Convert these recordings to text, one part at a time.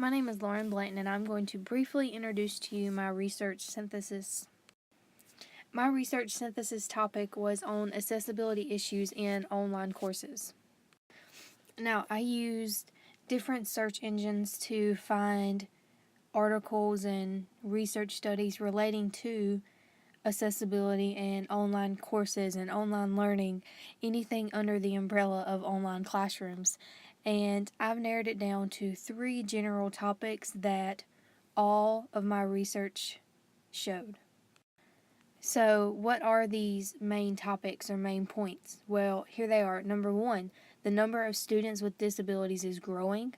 My name is Lauren Blanton, and I'm going to briefly introduce to you my research synthesis. My research synthesis topic was on accessibility issues in online courses. Now, I used different search engines to find articles and research studies relating to accessibility and online courses and online learning, anything under the umbrella of online classrooms. And I've narrowed it down to 3 general topics that all of my research showed. So, what are these main topics or main points? Well, here they are. Number 1, the number of students with disabilities is growing.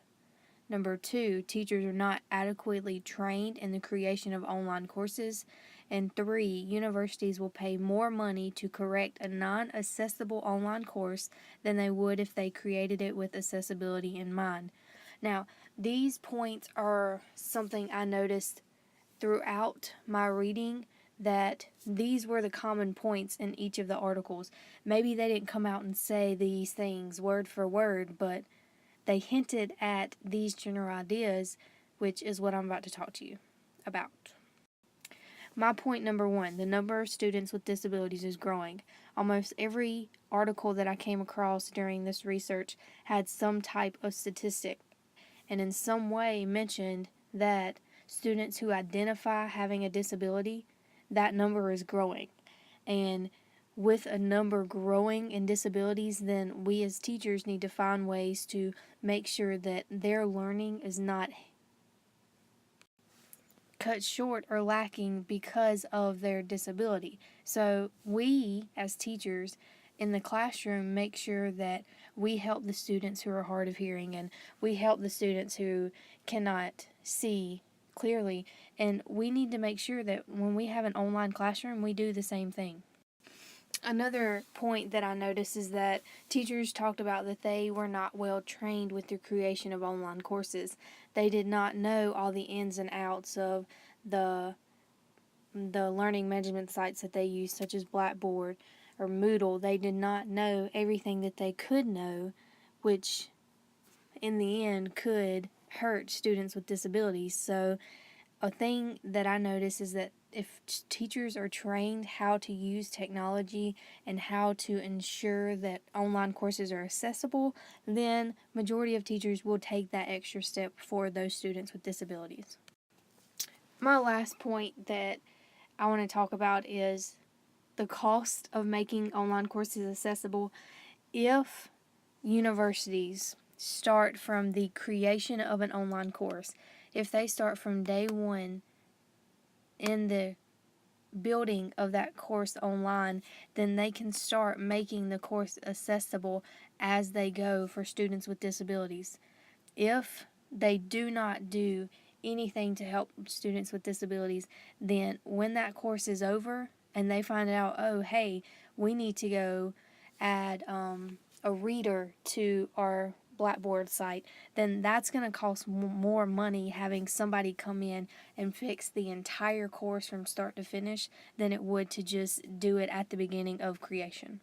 Number 2, teachers are not adequately trained in the creation of online courses. And 3, universities will pay more money to correct a non-accessible online course than they would if they created it with accessibility in mind. Now, these points are something I noticed throughout my reading, that these were the common points in each of the articles. Maybe they didn't come out and say these things word for word, but they hinted at these general ideas, which is what I'm about to talk to you about. My point number 1, the number of students with disabilities is growing. Almost every article that I came across during this research had some type of statistic and in some way mentioned that students who identify having a disability, that number is growing. And with a number growing in disabilities, then we as teachers need to find ways to make sure that their learning is not cut short or lacking because of their disability. So we as teachers in the classroom make sure that we help the students who are hard of hearing, and we help the students who cannot see clearly, and we need to make sure that when we have an online classroom, we do the same thing. Another point that I noticed is that teachers talked about that they were not well trained with the creation of online courses. They did not know all the ins and outs of the learning management sites that they use, such as Blackboard or Moodle. They did not know everything that they could know, which in the end could hurt students with disabilities. So a thing that I notice is that if teachers are trained how to use technology and how to ensure that online courses are accessible, then majority of teachers will take that extra step for those students with disabilities. My last point that I want to talk about is the cost of making online courses accessible. If universities start from the creation of an online course, if they start from day one in the building of that course online, then they can start making the course accessible as they go for students with disabilities. If they do not do anything to help students with disabilities, then when that course is over and they find out, oh, hey, we need to go add a reader to our Blackboard site, then that's going to cost more money having somebody come in and fix the entire course from start to finish than it would to just do it at the beginning of creation.